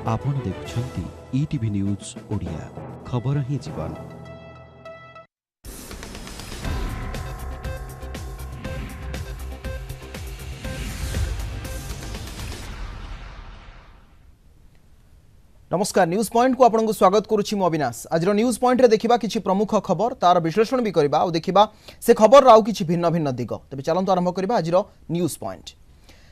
आपण देखुछंती ETV news Odia खबर ही जीवन। नमस्कार, न्यूज पॉइंट को आपन को स्वागत करुछि मो अविनाश। आज न्यूज पॉइंट रे देखिबा किछि प्रमुख खबर तार विश्लेषण भी करबा और देखिबा से खबर राउ किछि भिन्न भिन्न दिग। तबे चलंतु आरंभ करबा आज न्यूज पॉइंट।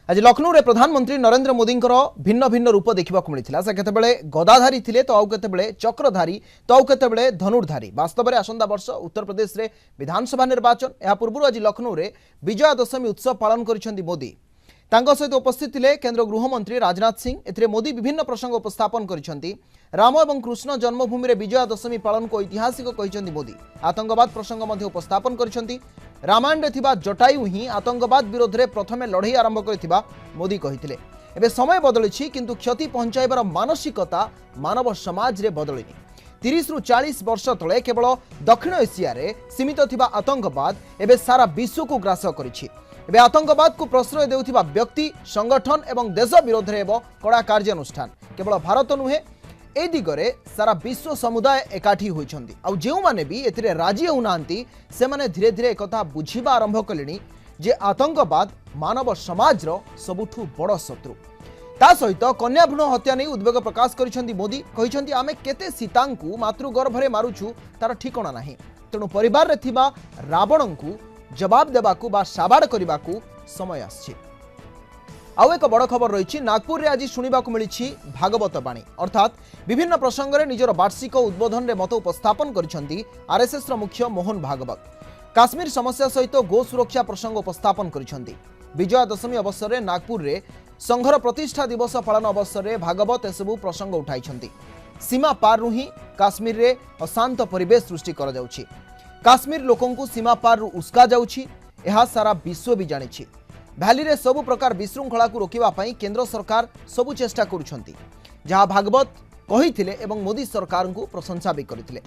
आज लखनऊ रे प्रधानमंत्री नरेंद्र मोदी भिन्न भिन्न रूप देखा मिलता। से केतेबेले गदाधारी थिले तो आउ केतेबेले चक्रधारी तो आउ केतेबेले धनुर्धारी। वास्तव में आसंता वर्ष उत्तर प्रदेश रे विधानसभा निर्वाचन। या पूर्व आज लखनऊ रे विजया दशमी उत्सव पालन करिसेंती मोदी। तांको सहित उपस्थित थिले केंद्र गृहमंत्री राजनाथ सिंह। एथिरे मोदी विभिन्न प्रसंग उपस्थापन करिसेंती। राम एवं कृष्ण जन्मभूमि रे विजया दशमी पालन को ऐतिहासिक कहिसेंती मोदी। आतंकवाद प्रसंग मध्य उपस्थापन करिसेंती। रामायण रे थिबा जटायु ही आतंकवाद विरोध रे प्रथमे लड़ाई आरंभ करथिबा मोदी कहिथिले। एबे समय बदलिछि किंतु क्षति पहुंचाइबार मानसिकता मानव समाज रे बदलिनी। 30 रु 40 वर्ष तले केवल दक्षिण एशिया रे सीमित थिबा आतंकवाद एबे सारा विश्व को ग्रास करिछि। एबे आतंकवाद को प्रश्रय देउथिबा व्यक्ति संगठन एवं देश विरोध रे कड़ा कार्यानुष्ठान केवल भारत नुहे ए दिगरे सारा विश्व समुदाय एकाठी होइछंती। आ जेउ माने भी एथिरे राजी होउनांती से माने धीरे धीरे एकथा बुझिबा आरंभ कलेनी जे आतंकवाद मानव समाज रो सबुठु बड़ शत्रु। ता सहित कन्या भ्रूण हत्या नहीं उद्वेग प्रकाश करिसेंती मोदी। कहिसेंती आमे केते सीतांकु मातृगर्भ रे मारुछु तार ठिकणा नाही। तेणु परिवार रे थिबा रावणंकु जवाब देबाकू बा साबाड़ करबाकू समय आछि। आउ एक बड़ खबर रही। नागपुर रे आज शुणिबाकू मिली भागवत बाणी अर्थात विभिन्न प्रसंग रे निजर वार्षिक उद्बोधन रे मत उपस्थापन करिसेंती आरएसएस रो मुख्य मोहन भागवत। काश्मीर समस्या सहित गो सुरक्षा प्रसंग उपस्थापन करिसेंती। विजया दशमी अवसर रे नागपुर रे संघर प्रतिष्ठा दिवस पालन अवसर रे भागवत एसबू प्रसंग उठाइछंती। सीमा पार रु ही काश्मीर रे अशांत परिवेश सृष्टि करा जाउछि। काश्मीर लोकों को सीमा पार उस्का जाउछि एहा सारा विश्व भी जानिछि। भैली रे सबु प्रकार विशृंखला को रोकिबा पई केंद्र सरकार सबु चेष्टा करुछंती जहां भागवत कहिथिले एवं मोदी सरकार को प्रशंसा भी करथिले।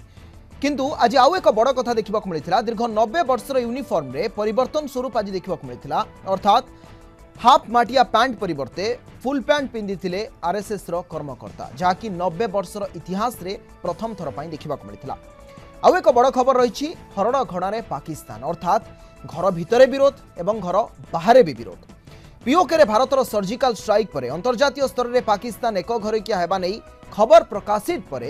किंतु आज आउ एक बड़ कथा देखिबाकू मिलिथिला। दीर्घ 90 वर्षर यूनिफॉर्म रे परिवर्तन स्वरूप आज देखिबाकू मिलिथिला। अर्थात हाफ माटिया पैंट परिवर्ते फुल पैंट पिंधिथिले आरएसएस रो कर्मकर्ता जहां कि 90 वर्षर इतिहास रे प्रथम थर पई देखिबाकू मिलिथिला। आउ एक बड़ खबर रही। हरण घड़ारे पाकिस्तान अर्थात घर भितरे विरोध एवं घर बाहरे भी विरोध। पीओके रे भारतर सर्जिकल स्ट्राइक पर अंतर्जातीय स्तर में पाकिस्तान एक घरिकिया हेबा नहीं खबर प्रकाशित पर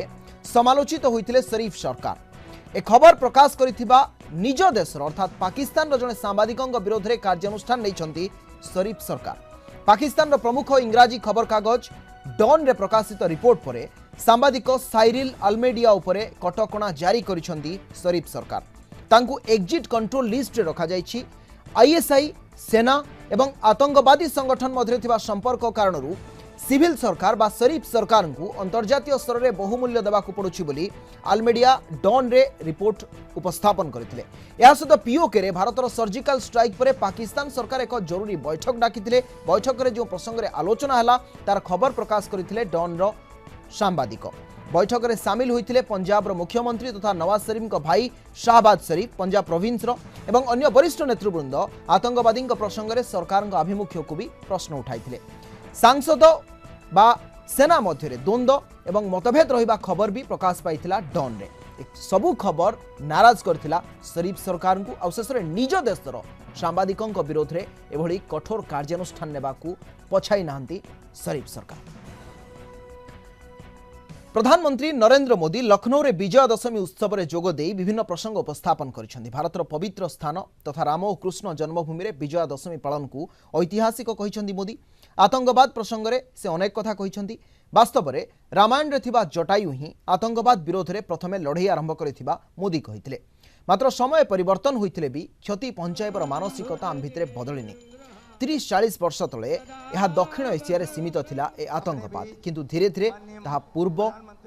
समालोचित होइतिले शरीफ सरकार। ए खबर प्रकाश करिथिबा निज देश अर्थात पाकिस्तान जड़े सांबादिकों विरोध में कार्यानुष्ठान नहीं शरीफ सरकार। पाकिस्तान प्रमुख इंग्राजी खबर कागज डॉन रे प्रकाशित रिपोर्ट पर सांबादिक साइरिल अल्मेडिया उपरे कटकणा जारी करिसेंती शरीफ सरकार। तांकु एग्जिट कंट्रोल लिस्ट रे रखा जाइछि। आईएसआई सेना एवं आतंकवादी संगठन मध्य थिबा संपर्क कारणरू सिविल सरकार बा शरीफ सरकार को अंतर्जातीय स्तर में बहुमूल्य देवाकू पड़ुछि बोली अल्मेडिया डॉन रे रिपोर्ट उपस्थापन करथिले। या सहित पीओके रे भारतर सर्जिकल स्ट्राइक पर पाकिस्तान सरकार एक जरूरी बैठक डाकिथिले। बैठक रे जो प्रसंग रे आलोचना हला तार खबर प्रकाश करथिले डॉन रो सांबादिक। बैठक में सामिल होते पंजाब मुख्यमंत्री तथा नवाज शरीफ भाई शाहबाज शरीफ, पंजाब प्रोविंस एवं अन्य वरिष्ठ नेतृवृंद आतंकवादी प्रसंग में सरकार आभिमुख्य को भी प्रश्न उठाई। सांसद बा सेना मध्य द्वंद्व एवं मतभेद रहिबा खबर भी प्रकाश पाइथिला डॉन रे। सबु खबर नाराज करथिला शरीफ सरकार को। अवशेष निज देशर सांबादिकों विरोध में एभली कठोर कार्यानुष्ठान नेबाकू पछाई नाहंती शरीफ सरकार। प्रधानमंत्री नरेंद्र मोदी लखनऊ रे विजया दशमी उत्सव में जोग देई विभिन्न प्रसंग उपस्थापन करिसेंती। भारतर पवित्र स्थान तथा राम और कृष्ण जन्मभूमि रे विजया दशमी पालन को ऐतिहासिक कहिसेंती मोदी। आतंकवाद प्रसंग रे से अनेक कथा कहिसेंती। वास्तव में रामायण रे थिबा जटायु ही आतंकवाद विरोध में प्रथमे लड़ाई आरंभ करिथिबा मोदी कहिथिले। मात्र समय परिवर्तन होइथिले भी क्षति पहुंचाइबार मानसिकता आम भितरे बदलिनी। 30-40 वर्ष तले यह दक्षिण एशिया सीमित थिला ए आतंकवाद किंतु धीरे धीरे ताहा पूर्व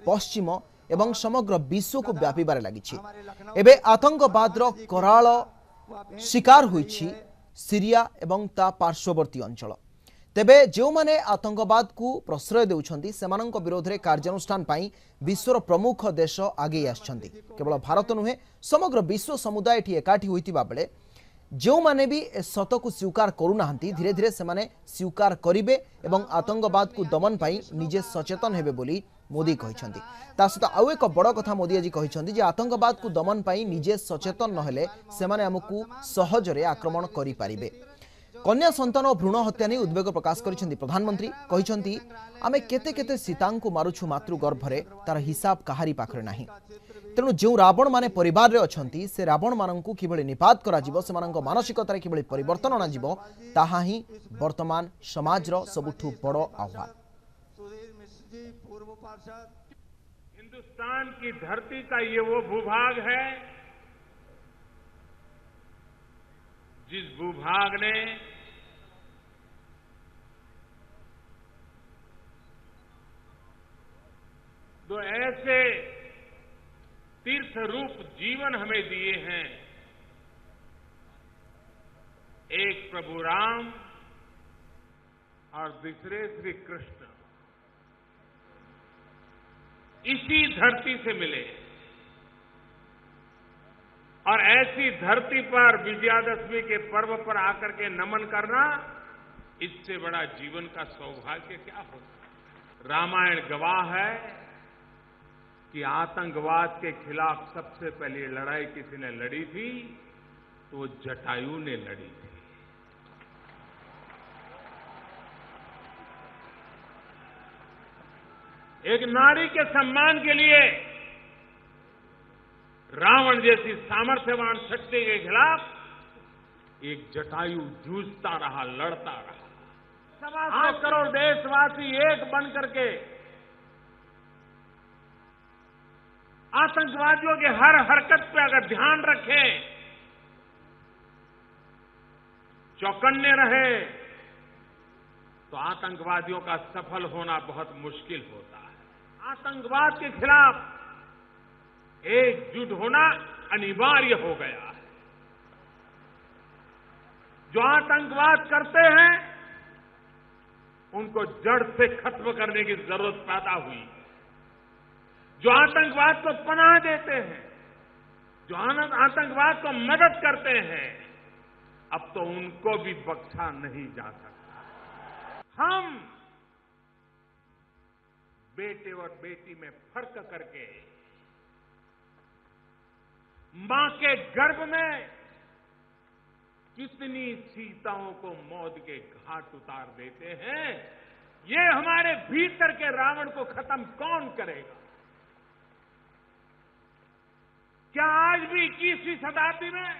पश्चिम एवं समग्र विश्व को व्यापीबार लागिछि। एबे आतंकवाद रो कराल शिकार होइछि सीरिया एवं ता पार्श्ववर्ती अंचल। तेबे जो माने आतंकवाद को प्रश्रय देउछंती सेमानंक विरोध रे कार्यानुष्ठान पाई विश्वर प्रमुख देश आगे आछंती। केवल भारत नुहे समग्र विश्व समुदाय एठी एकाठी होइतिबा बेले जो माने भी ए सत को स्वीकार करूना धीरे धीरे से माने स्वीकार करिवे एवं आतंकवाद को दमन पाई निजे सचेतन हेबे बोली मोदी कहते। सहित आउ एक बड़ कथा मोदी आज कहते आतंकवाद को दमन पाई निजे सचेतन नहेले से माने हमकु सहजरे आक्रमण करि पारिबे। कन्या संतान और भ्रूण हत्या नहीं उद्वेग प्रकाश करिसेंती प्रधानमंत्री कहते आमे केते केते सीतांकु मारुछु मातृ गर्भरे तार हिसाब कहारी पाखरे नाही। तेणु जो रावण माने परिवार रे अछंती से रावण मानंकु किभଳି निपात करा जिवो सेमानंक मानसिकतारे किभଳି परिवर्तन अना जिवो ताहा ही वर्तमान समाज रो सबुठु बड़ आह्वान। हिंदुस्तान की धरती का ये वो भूभाग है जिस भूभाग ने दो ऐसे तीर्थ रूप जीवन हमें दिए हैं, एक प्रभु राम और दूसरे श्री कृष्ण। इसी धरती से मिले और ऐसी धरती पर विजयादशमी के पर्व पर आकर के नमन करना, इससे बड़ा जीवन का सौभाग्य क्या होता। रामायण गवाह है कि आतंकवाद के खिलाफ सबसे पहली लड़ाई किसी ने लड़ी थी तो वो जटायु ने लड़ी थी। एक नारी के सम्मान के लिए रावण जैसी सामर्थ्यवान शक्ति के खिलाफ एक जटायु जूझता रहा, लड़ता रहा। 8 करोड़ देशवासी एक बन करके आतंकवादियों के हर हरकत पे अगर ध्यान रखें, चौकन्ने रहे, तो आतंकवादियों का सफल होना बहुत मुश्किल होता है। आतंकवाद के खिलाफ एकजुट होना अनिवार्य हो गया है। जो आतंकवाद करते हैं उनको जड़ से खत्म करने की जरूरत पैदा हुई। जो आतंकवाद को पनाह देते हैं, जो आतंकवाद को मदद करते हैं, अब तो उनको भी बख्शा नहीं जा सकता। हम बेटे और बेटी में फर्क करके मां के गर्भ में कितनी सीताओं को मौत के घाट उतार देते हैं। ये हमारे भीतर के रावण को खत्म कौन करेगा? क्या आज भी 21वीं शताब्दी में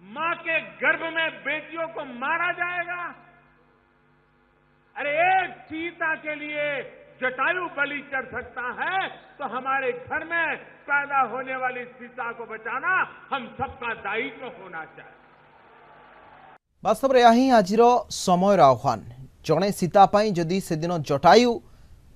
मां के गर्भ में बेटियों को मारा जाएगा? अरे एक सीता के लिए जटायु बलि चढ़ सकता है, तो हमारे घर में पैदा होने वाली सीता को बचाना हम सबका दायित्व होना चाहिए। वास्तव में यही आज समय आह्वान। जड़े सीता जदि से दिन जटायु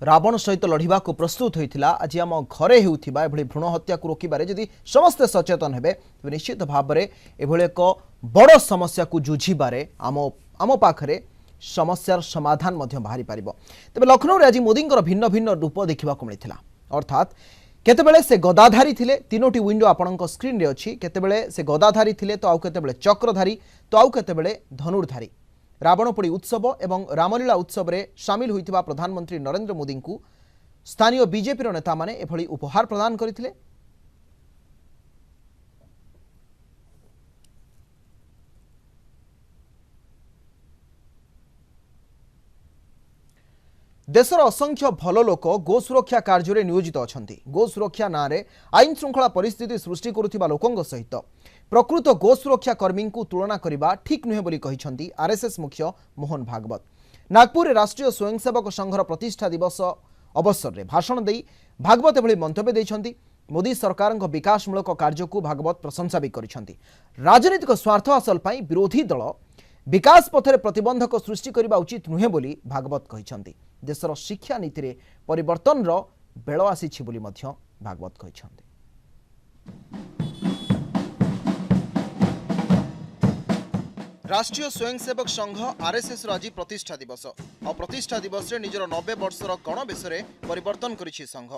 रावण सहित लड़िबा को प्रस्तुत होता, आज आम घरे होउथिबा भ्रूण हत्या को रोकबारे जदि समस्ते सचेतन हेबे, तो निश्चित भाव में एभली एक बड़ समस्या को जुझिबारे आम पाखरे समस्यार समाधान बाहरी पारिबो। तेबे लखनऊ रे आज मोदी भिन्न भिन्न रूप देखा मिलता। अर्थात केतेबेले से गदाधारी थिले, 3टी विंडो आपणक स्क्रीन रे अछि। केतेबेले से गदाधारी थिले तो आउ केतेबेले चक्रधारी तो आउ केतेबेले धनुर्धारी। रावणपोड़ी उत्सव एवं रामलीला उत्सव रे सामिल होइतिबा प्रधानमंत्री नरेंद्र मोदी को स्थानीय बीजेपी नेता माने एभली उपहार प्रदान करथिले। देशर असंख्य भल लोक गो सुरक्षा कार्य नियोजित अछंती। गो सुरक्षा नाँ रे आईन श्रृंखला परिस्थिति सृष्टि करुथिबा लोकंग सहित प्रकृत गो सुरक्षा कर्मी को तुलना करने ठीक नुहे बोली कहिसंती आरएसएस मुख्य मोहन भागवत। नागपुर राष्ट्रीय स्वयंसेवक संघर प्रतिष्ठा दिवस अवसर में भाषण दे भागवत एभली मंतव्य देइछंती। मोदी सरकार विकासमूलक कार्य को भागवत प्रशंसा भी करिसंती। राजनीतिक स्वार्थ हासिल पाई विरोधी दल विकास पथरे प्रतिबंधक सृष्टि करने उचित नुहे बोली भागवत कहिसंती। देशर शिक्षा नीति रे परिवर्तन रो बेल आसीछि बोली मध्य भागवत कहिसंती। राष्ट्रीय स्वयंसेवक संघ आरएसएस आज प्रतिष्ठा दिवस और प्रतिष्ठा दिवस रे निजर 90 वर्षर गणवेश रे परिवर्तन करिछि संघ।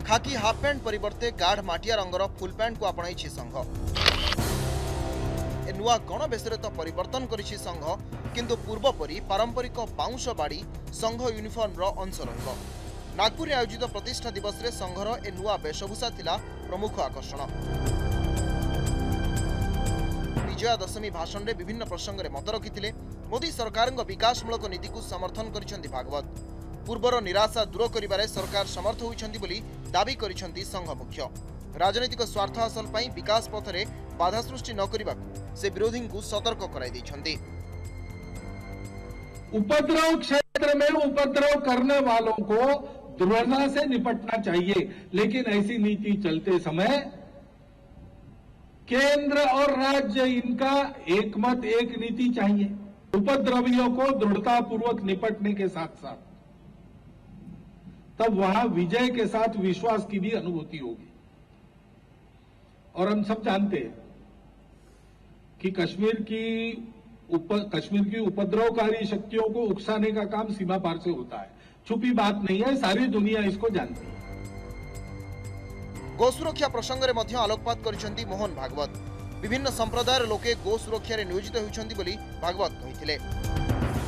खाकी हाफ पैंट परिवर्ते गाढ़ माटिया रंगर फुल पैंट को आपणाई संघ। ए नुआ गणवेशरे तो परिवर्तन करिछि संघ, किंतु पूर्व परी पारंपरिक बाउंश बाड़ी संघ यूनिफॉर्म रो अंश रहिबो। नागपुर आयोजित प्रतिष्ठा दिवस रे संघर ए नुआ वेशभूषा थिला प्रमुख आकर्षण। विजया दशमी भाषण रे विभिन्न प्रसंग रे मत रखिथिले। मोदी सरकार विकासमूलक नीति को समर्थन करिसेंती भागवत। पूर्वर निराशा दूर करिबारे सरकार समर्थ होइछंती बोली दाबी करिसेंती संघ मुख्य। राजनीतिक स्वार्थ हासिल पई विकास पथरे बाधा सृष्टि न करिबाकू से विरोधी को सतर्क कराई दैछंती। उपद्रव क्षेत्र में उपद्रव करने वालों को दृढ़ता से निपटना चाहिए, लेकिन ऐसी नीति चलते समय केंद्र और राज्य इनका एक मत एक नीति चाहिए। उपद्रवियों को दृढ़तापूर्वक निपटने के साथ साथ तब वहां विजय के साथ विश्वास की भी अनुभूति होगी। और हम सब जानते हैं कि कश्मीर की उपद्रवकारी शक्तियों को उकसाने का काम सीमा पार से होता है। छुपी बात नहीं है, सारी दुनिया इसको जानती है। गो सुरक्षा प्रसंग में मध्य आलोकपात करिसेंती मोहन भागवत। विभिन्न संप्रदायर लोके गो सुरक्षा नियोजित होइछंती बोली भागवत कहिथिले।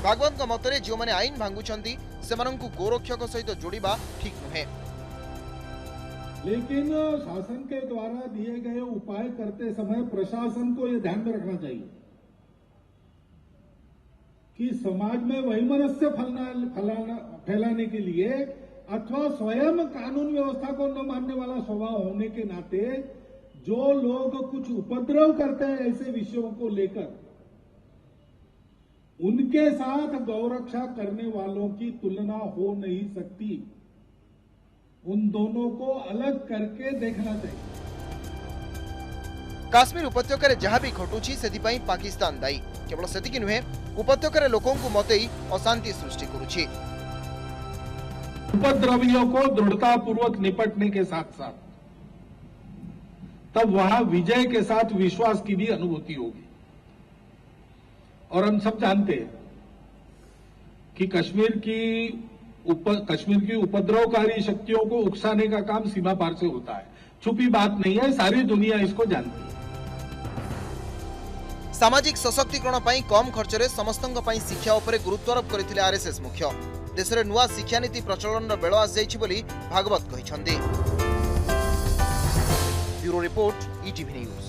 भागवत मतरे जो माने आईन भांगुछंती सेमानंकु गोरक्षक सहित जोड़िबा ठीक नुहे। लेकिन शासन के द्वारा दिए गए उपाय करते समय प्रशासन को यह ध्यान में रखना चाहिए कि समाज में वैमनस्य फैलाने के लिए अथवा स्वयं कानून व्यवस्था को न मानने वाला स्वभाव होने के नाते जो लोग कुछ उपद्रव करते हैं ऐसे विषयों को लेकर, उनके साथ गौरक्षा करने वालों की तुलना हो नहीं सकती। उन दोनों को अलग करके देखना चाहिए। काश्मीर उपत्यकार जहाँ भी घटुची से पाकिस्तान दायी। केवल सेतिकी नुहे, उपत्यकार लोकों को मतई अशांति सृष्टि करुछि। उपद्रवियों को दृढ़तापूर्वक निपटने के साथ साथ तब वहां विजय के साथ विश्वास की भी अनुभूति होगी। और हम सब जानते हैं कि कश्मीर की उपद्रवकारी शक्तियों को उकसाने का काम सीमा पार से होता है। छुपी बात नहीं है, सारी दुनिया इसको जानती है। सामाजिक सशक्तिकरण पई कम खर्चरे समस्तंक पई शिक्षा उपरे गुरुत्वारोप करथिले आरएसएस मुख्य। देश रे नुआ शिक्षा नीति प्रचलन बेल आस जाइछि बोली भागवत कहिछन्ती। Bureau report ETV news.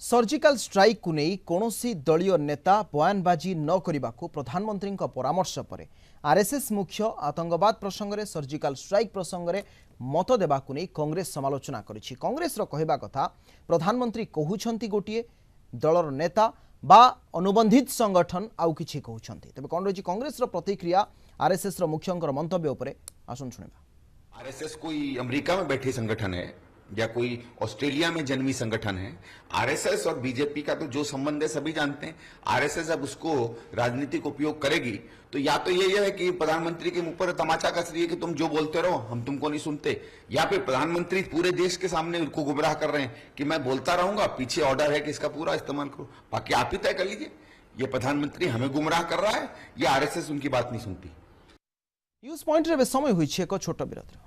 Surgical strike को नहीं कौनसी दलीय नेता बयानबाजी न करने को प्रधानमंत्री परामर्श पर आरएसएस मुख्य आतंकवाद प्रसंग में सर्जिकल स्ट्राइक प्रसंग में मत देवा नहीं कांग्रेस समालोचना करिछि। कांग्रेस कहवा कथा प्रधानमंत्री कहउछंती गोटिए दलर नेता बा अनुबंधित संगठन आउ किछि कहउछंती। तबे कोन रही कांग्रेस प्रतिक्रिया आरएसएस मुख्य मंतव्य उपरे आसन सुनिबा। आरएसएस कोई अमेरिका में बैठे संगठन है या कोई ऑस्ट्रेलिया में जन्मी संगठन है। आरएसएस और बीजेपी का तो जो संबंध है सभी जानते हैं। आरएसएस अब उसको राजनीतिक उपयोग करेगी तो या तो ये है कि प्रधानमंत्री के मुंह पर तमाचा कस रही है कि तुम जो बोलते रहो हम तुमको नहीं सुनते, या फिर प्रधानमंत्री पूरे देश के सामने उनको गुमराह कर रहे हैं कि मैं बोलता रहूंगा, पीछे ऑर्डर है कि इसका पूरा इस्तेमाल करो। बाकी आप ही तय कर लीजिए, ये प्रधानमंत्री हमें गुमराह कर रहा है या आरएसएस उनकी बात नहीं सुनती। न्यूज पॉइंट रे समय हुई एक छोट विरोध।